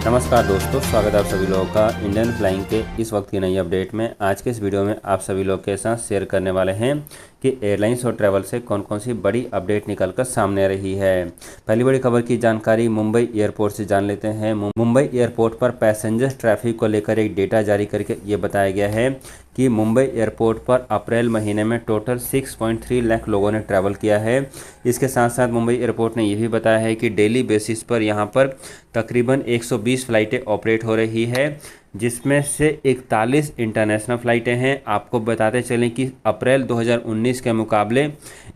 नमस्कार दोस्तों, स्वागत है आप सभी लोगों का इंडियन फ्लाइंग के इस वक्त की नई अपडेट में। आज के इस वीडियो में आप सभी लोग के साथ शेयर करने वाले हैं कि एयरलाइंस और ट्रैवल से कौन कौन सी बड़ी अपडेट निकलकर सामने आ रही है। पहली बड़ी खबर की जानकारी मुंबई एयरपोर्ट से जान लेते हैं। मुंबई एयरपोर्ट पर पैसेंजर ट्रैफिक को लेकर एक डेटा जारी करके ये बताया गया है कि मुंबई एयरपोर्ट पर अप्रैल महीने में टोटल 6.3 लाख लोगों ने ट्रैवल किया है। इसके साथ साथ मुंबई एयरपोर्ट ने यह भी बताया है कि डेली बेसिस पर यहां पर तकरीबन 120 फ़्लाइटें ऑपरेट हो रही है, जिसमें से 41 इंटरनेशनल फ़्लाइटें हैं। आपको बताते चलें कि अप्रैल 2019 के मुकाबले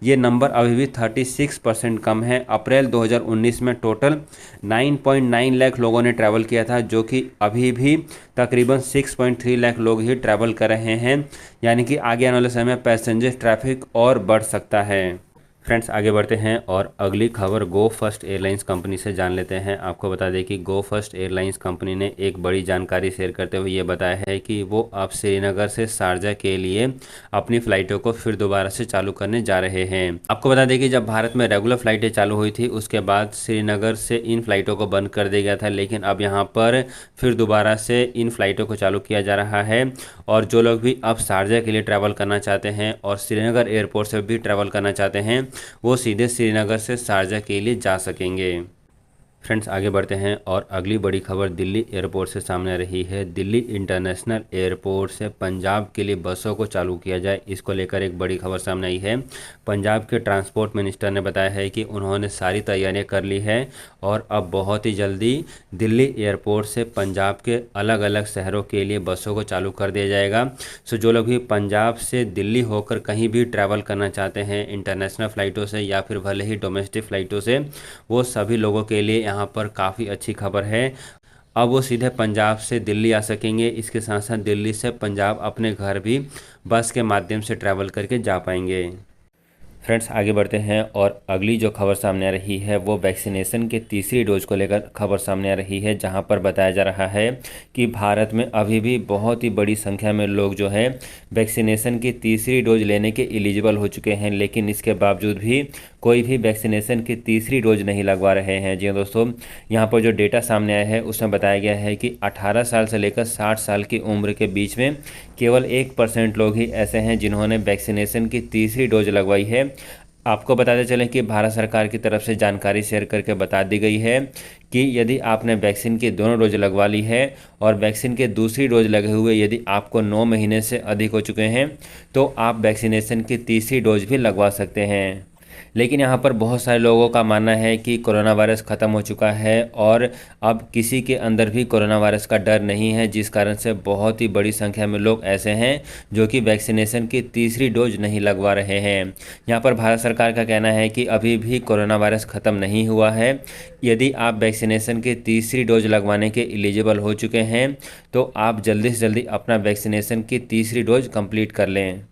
ये नंबर अभी भी 36% कम है। अप्रैल 2019 में टोटल 9.9 लाख लोगों ने ट्रैवल किया था, जो कि अभी भी तकरीबन 6.3 लाख लोग ही ट्रैवल कर रहे हैं, यानी कि आगे आने वाले समय में पैसेंजर ट्रैफिक और बढ़ सकता है। फ्रेंड्स, आगे बढ़ते हैं और अगली खबर गो फर्स्ट एयरलाइंस कंपनी से जान लेते हैं। आपको बता दें कि गो फर्स्ट एयरलाइंस कंपनी ने एक बड़ी जानकारी शेयर करते हुए ये बताया है कि वो अब श्रीनगर से शारजा के लिए अपनी फ़्लाइटों को फिर दोबारा से चालू करने जा रहे हैं। आपको बता दें कि जब भारत में रेगुलर फ़्लाइटें चालू हुई थी, उसके बाद श्रीनगर से इन फ़्लाइटों को बंद कर दिया गया था, लेकिन अब यहाँ पर फिर दोबारा से इन फ़्लाइटों को चालू किया जा रहा है। और जो लोग भी अब शारजा के लिए ट्रैवल करना चाहते हैं और श्रीनगर एयरपोर्ट से भी ट्रैवल करना चाहते हैं, वो सीधे श्रीनगर से शारजा के लिए जा सकेंगे। फ्रेंड्स, आगे बढ़ते हैं और अगली बड़ी खबर दिल्ली एयरपोर्ट से सामने आ रही है। दिल्ली इंटरनेशनल एयरपोर्ट से पंजाब के लिए बसों को चालू किया जाए, इसको लेकर एक बड़ी खबर सामने आई है। पंजाब के ट्रांसपोर्ट मिनिस्टर ने बताया है कि उन्होंने सारी तैयारियां कर ली है और अब बहुत ही जल्दी दिल्ली एयरपोर्ट से पंजाब के अलग अलग शहरों के लिए बसों को चालू कर दिया जाएगा। सो जो लोग भी पंजाब से दिल्ली होकर कहीं भी ट्रैवल करना चाहते हैं इंटरनेशनल फ़्लाइटों से या फिर भले ही डोमेस्टिक फ़्लाइटों से, वो सभी लोगों के लिए यहाँ पर काफ़ी अच्छी खबर है। अब वो सीधे पंजाब से दिल्ली आ सकेंगे। इसके साथ साथ दिल्ली से पंजाब अपने घर भी बस के माध्यम से ट्रैवल करके जा पाएंगे। फ्रेंड्स, आगे बढ़ते हैं और अगली जो खबर सामने आ रही है वो वैक्सीनेशन के तीसरी डोज को लेकर खबर सामने आ रही है, जहां पर बताया जा रहा है कि भारत में अभी भी बहुत ही बड़ी संख्या में लोग जो है वैक्सीनेशन की तीसरी डोज लेने के एलिजिबल हो चुके हैं, लेकिन इसके बावजूद भी कोई भी वैक्सीनेशन की तीसरी डोज नहीं लगवा रहे हैं। जी दोस्तों, यहाँ पर जो डेटा सामने आया है उसमें बताया गया है कि 18 साल से लेकर 60 साल की उम्र के बीच में केवल 1% लोग ही ऐसे हैं जिन्होंने वैक्सीनेशन की तीसरी डोज लगवाई है। आपको बताते चलें कि भारत सरकार की तरफ से जानकारी शेयर करके बता दी गई है कि यदि आपने वैक्सीन की दोनों डोज लगवा ली है और वैक्सीन के दूसरी डोज लगे हुए यदि आपको 9 महीने से अधिक हो चुके हैं, तो आप वैक्सीनेशन की तीसरी डोज भी लगवा सकते हैं। लेकिन यहाँ पर बहुत सारे लोगों का मानना है कि कोरोना वायरस ख़त्म हो चुका है और अब किसी के अंदर भी कोरोना वायरस का डर नहीं है, जिस कारण से बहुत ही बड़ी संख्या में लोग ऐसे हैं जो कि वैक्सीनेशन की तीसरी डोज नहीं लगवा रहे हैं। यहाँ पर भारत सरकार का कहना है कि अभी भी कोरोना वायरस ख़त्म नहीं हुआ है। यदि आप वैक्सीनेशन की तीसरी डोज लगवाने के एलिजिबल हो चुके हैं, तो आप जल्दी से जल्दी अपना वैक्सीनेशन की तीसरी डोज कंप्लीट कर लें।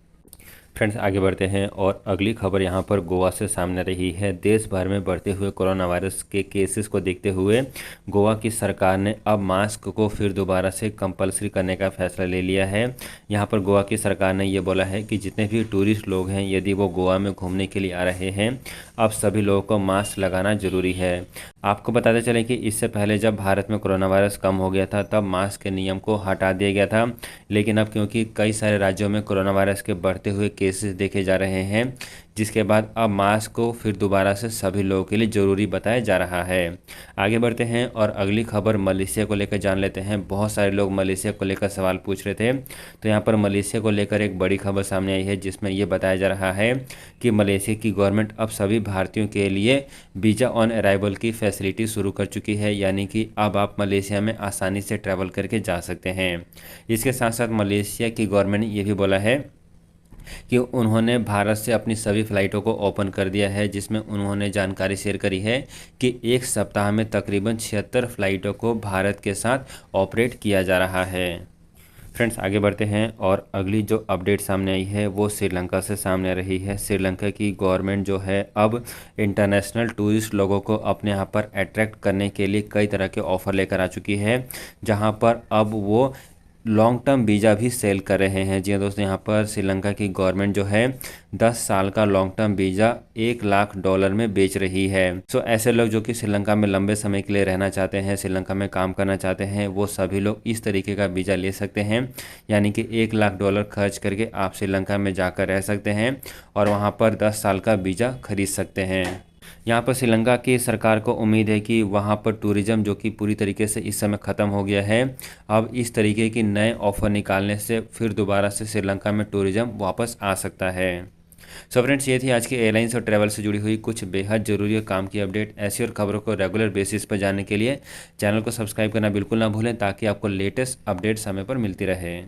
फ्रेंड्स, आगे बढ़ते हैं और अगली खबर यहाँ पर गोवा से सामने रही है। देश भर में बढ़ते हुए कोरोना वायरस के केसेस को देखते हुए गोवा की सरकार ने अब मास्क को फिर दोबारा से कंपलसरी करने का फैसला ले लिया है। यहाँ पर गोवा की सरकार ने ये बोला है कि जितने भी टूरिस्ट लोग हैं, यदि वो गोवा में घूमने के लिए आ रहे हैं, अब सभी लोगों को मास्क लगाना ज़रूरी है। आपको बताते चलें कि इससे पहले जब भारत में कोरोना वायरस कम हो गया था, तब मास्क के नियम को हटा दिया गया था, लेकिन अब क्योंकि कई सारे राज्यों में कोरोना वायरस के बढ़ते हुए केसेस देखे जा रहे हैं, जिसके बाद अब मास्क को फिर दोबारा से सभी लोगों के लिए ज़रूरी बताया जा रहा है। आगे बढ़ते हैं और अगली खबर मलेशिया को लेकर जान लेते हैं। बहुत सारे लोग मलेशिया को लेकर सवाल पूछ रहे थे, तो यहाँ पर मलेशिया को लेकर एक बड़ी खबर सामने आई है, जिसमें ये बताया जा रहा है कि मलेशिया की गवर्नमेंट अब सभी भारतीयों के लिए वीज़ा ऑन अराइवल की फैसिलिटी शुरू कर चुकी है, यानी कि अब आप मलेशिया में आसानी से ट्रैवल करके जा सकते हैं। इसके साथ साथ मलेशिया की गवर्नमेंट ने ये भी बोला है कि उन्होंने भारत से अपनी सभी फ़्लाइटों को ओपन कर दिया है, जिसमें उन्होंने जानकारी शेयर करी है कि एक सप्ताह में तकरीबन 76 फ़्लाइटों को भारत के साथ ऑपरेट किया जा रहा है। फ्रेंड्स, आगे बढ़ते हैं और अगली जो अपडेट सामने आई है वो श्रीलंका से सामने आ रही है। श्रीलंका की गवर्नमेंट जो है अब इंटरनेशनल टूरिस्ट लोगों को अपने यहाँ पर अट्रैक्ट करने के लिए कई तरह के ऑफ़र लेकर आ चुकी है, जहाँ पर अब वो लॉन्ग टर्म वीज़ा भी सेल कर रहे हैं। जी हाँ दोस्तों, यहाँ पर श्रीलंका की गवर्नमेंट जो है 10 साल का लॉन्ग टर्म वीज़ा $1 लाख में बेच रही है। सो ऐसे लोग जो कि श्रीलंका में लंबे समय के लिए रहना चाहते हैं, श्रीलंका में काम करना चाहते हैं, वो सभी लोग इस तरीके का वीज़ा ले सकते हैं। यानी कि $1 लाख खर्च करके आप श्रीलंका में जाकर रह सकते हैं और वहाँ पर 10 साल का वीज़ा खरीद सकते हैं। यहाँ पर श्रीलंका की सरकार को उम्मीद है कि वहाँ पर टूरिज़्म जो कि पूरी तरीके से इस समय ख़त्म हो गया है, अब इस तरीके की नए ऑफ़र निकालने से फिर दोबारा से श्रीलंका में टूरिज़्म वापस आ सकता है। सो फ्रेंड्स, ये थी आज की एयरलाइंस और ट्रैवल से जुड़ी हुई कुछ बेहद ज़रूरी और काम की अपडेट। ऐसी और खबरों को रेगुलर बेसिस पर जानने के लिए चैनल को सब्सक्राइब करना बिल्कुल ना भूलें, ताकि आपको लेटेस्ट अपडेट समय पर मिलती रहे।